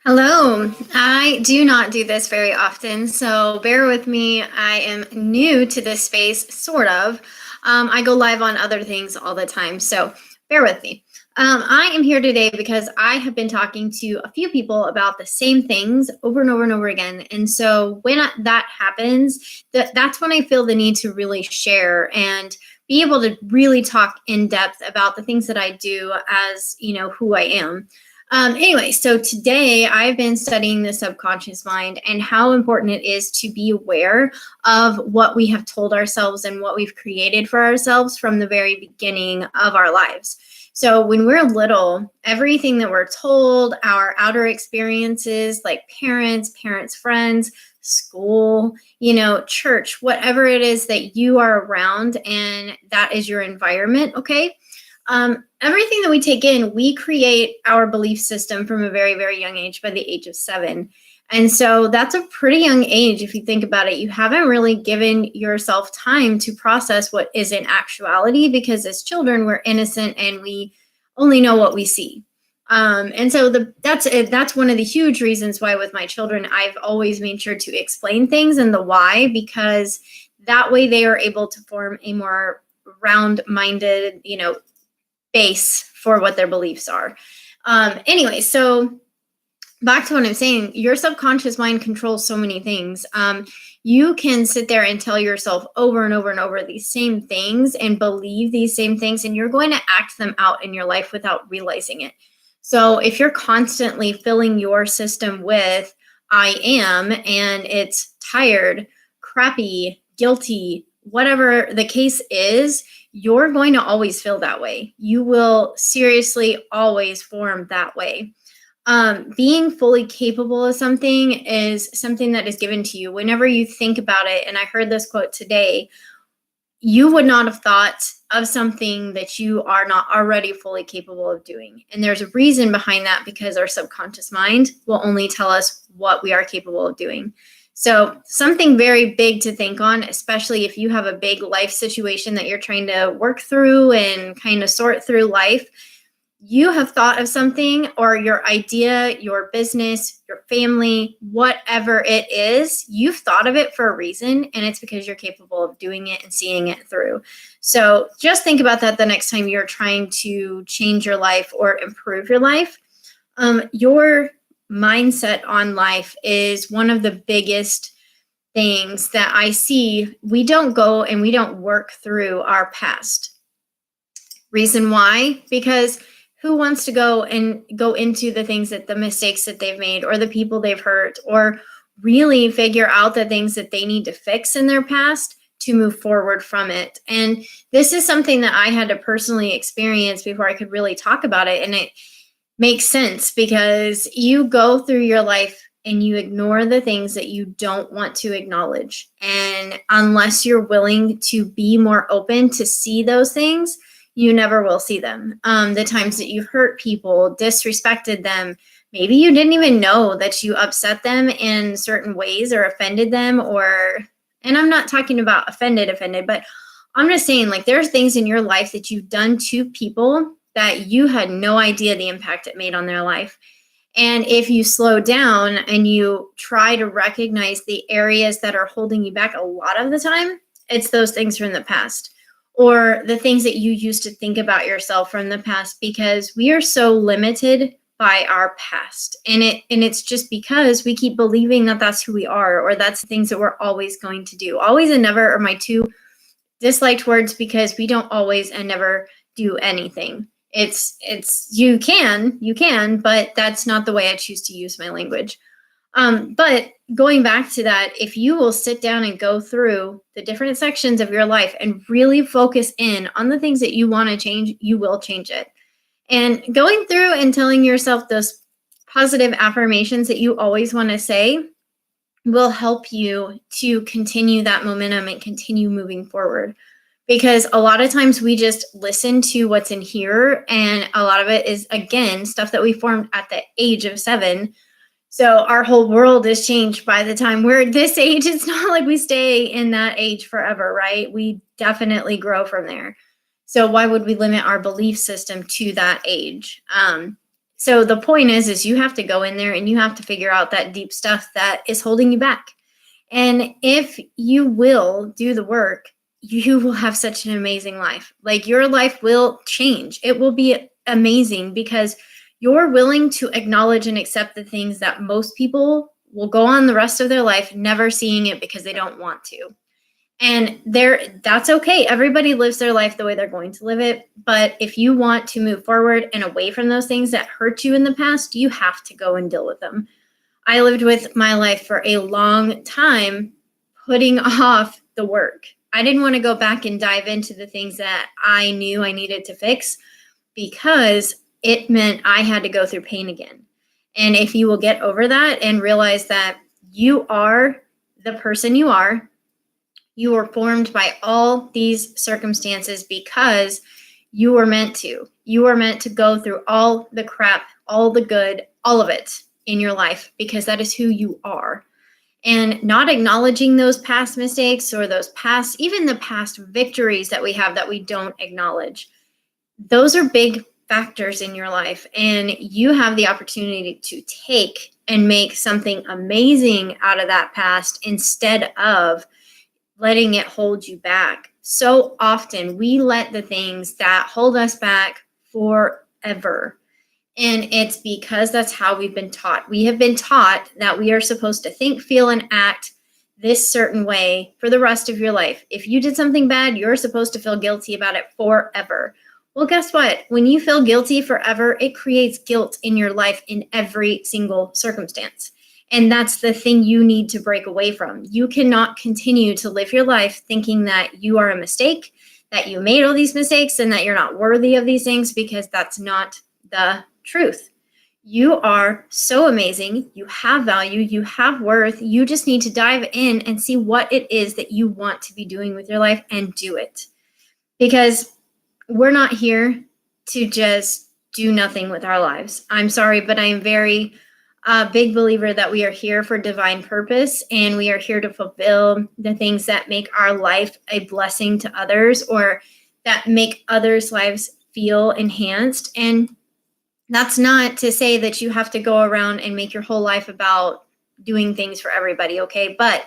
Hello. I do not do this very often, so bear with me. I am new to this space, sort of. I go live on other things all the time, so bear with me. I am here today because I have been talking to a few people about the same things over and over and over again. And so when that happens, that's when I feel the need to really share and be able to really talk in depth about the things that I do as, who I am. Anyway, so today I've been studying the subconscious mind and how important it is to be aware of what we have told ourselves and what we've created for ourselves from the very beginning of our lives. So when we're little, everything that we're told, our outer experiences like parents, friends, school, church, whatever it is that you are around and that is your environment, okay? Everything that we take in, we create our belief system from a very, very young age, by the age of 7. And so that's a pretty young age if you think about it. You haven't really given yourself time to process what is in actuality because as children, we're innocent and we only know what we see. And so that's one of the huge reasons why with my children, I've always made sure to explain things and the why, because that way they are able to form a more round-minded, base for what their beliefs are. Anyway, so back to what I'm saying, your subconscious mind controls so many things. You can sit there and tell yourself over and over and over these same things and believe these same things, and you're going to act them out in your life without realizing it. So if you're constantly filling your system with I am, and it's tired, crappy, guilty, whatever the case is, you're going to always feel that way. You will seriously always form that way. Being fully capable of something is something that is given to you. Whenever you think about it, and I heard this quote today, you would not have thought of something that you are not already fully capable of doing. And there's a reason behind that, because our subconscious mind will only tell us what we are capable of doing. So something very big to think on, especially if you have a big life situation that you're trying to work through and kind of sort through life. You have thought of something, or your idea, your business, your family, whatever it is, you've thought of it for a reason, and it's because you're capable of doing it and seeing it through. So just think about that the next time you're trying to change your life or improve your life. Your mindset on life is one of the biggest things that I see. We don't go and we don't work through our past. Reason why? Because who wants to go into the things, that the mistakes that they've made or the people they've hurt, or really figure out the things that they need to fix in their past to move forward from it? And this is something that I had to personally experience before I could really talk about it. And it makes sense because you go through your life and you ignore the things that you don't want to acknowledge. And unless you're willing to be more open to see those things, you never will see them. The times that you've hurt people, disrespected them, maybe you didn't even know that you upset them in certain ways or offended them, and I'm not talking about offended, but I'm just saying, like, there's things in your life that you've done to people that you had no idea the impact it made on their life. And if you slow down and you try to recognize the areas that are holding you back, a lot of the time, it's those things from the past, or the things that you used to think about yourself from the past, because we are so limited by our past. And it's just because we keep believing that that's who we are, or that's the things that we're always going to do. Always and never are my two disliked words, because we don't always and never do anything. It's you can, but that's not the way I choose to use my language. But going back to that, if you will sit down and go through the different sections of your life and really focus in on the things that you want to change, you will change it. And going through and telling yourself those positive affirmations that you always want to say will help you to continue that momentum and continue moving forward. Because a lot of times we just listen to what's in here, and a lot of it is, again, stuff that we formed at the age of 7. So our whole world is changed by the time we're at this age. It's not like we stay in that age forever, right? We definitely grow from there. So why would we limit our belief system to that age? So the point is you have to go in there and you have to figure out that deep stuff that is holding you back. And if you will do the work, you will have such an amazing life. Like your life will change. It will be amazing because you're willing to acknowledge and accept the things that most people will go on the rest of their life never seeing it because they don't want to. And that's okay. Everybody lives their life the way they're going to live it. But if you want to move forward and away from those things that hurt you in the past, you have to go and deal with them. I lived with my life for a long time, putting off the work. I didn't want to go back and dive into the things that I knew I needed to fix because it meant I had to go through pain again. And if you will get over that and realize that you are the person you were formed by all these circumstances because you were meant to. You were meant to go through all the crap, all the good, all of it in your life because that is who you are. And not acknowledging those past mistakes or even the past victories that we have that we don't acknowledge, those are big factors in your life. And you have the opportunity to take and make something amazing out of that past instead of letting it hold you back. So often we let the things that hold us back forever. And it's because that's how we've been taught. We have been taught that we are supposed to think, feel, and act this certain way for the rest of your life. If you did something bad, you're supposed to feel guilty about it forever. Well, guess what? When you feel guilty forever, it creates guilt in your life in every single circumstance. And that's the thing you need to break away from. You cannot continue to live your life thinking that you are a mistake, that you made all these mistakes, and that you're not worthy of these things, because that's not the truth. You are so amazing. You have value. You have worth. You just need to dive in and see what it is that you want to be doing with your life and do it. Because we're not here to just do nothing with our lives. I'm sorry, but I am very big believer that we are here for divine purpose, and we are here to fulfill the things that make our life a blessing to others or that make others' lives feel enhanced. And that's not to say that you have to go around and make your whole life about doing things for everybody, okay? But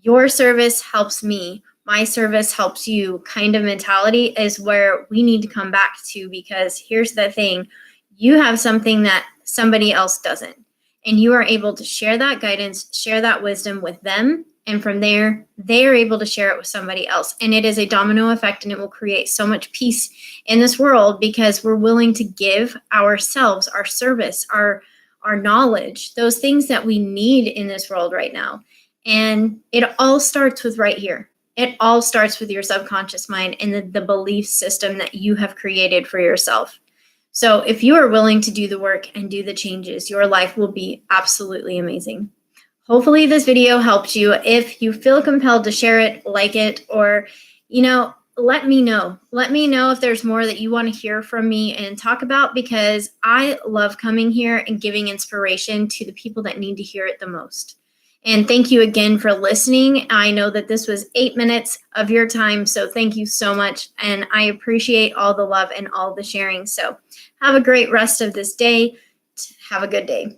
your service helps me. My service helps you kind of mentality is where we need to come back to, because here's the thing. You have something that somebody else doesn't. And you are able to share that guidance, share that wisdom with them. And from there, they are able to share it with somebody else. And it is a domino effect, and it will create so much peace in this world because we're willing to give ourselves, our service, our knowledge, those things that we need in this world right now. And it all starts with right here. It all starts with your subconscious mind and the belief system that you have created for yourself. So if you are willing to do the work and do the changes, your life will be absolutely amazing. Hopefully this video helped you. If you feel compelled to share it, like it, or, let me know. Let me know if there's more that you want to hear from me and talk about, because I love coming here and giving inspiration to the people that need to hear it the most. And thank you again for listening. I know that this was 8 minutes of your time, so thank you so much. And I appreciate all the love and all the sharing. So have a great rest of this day. Have a good day.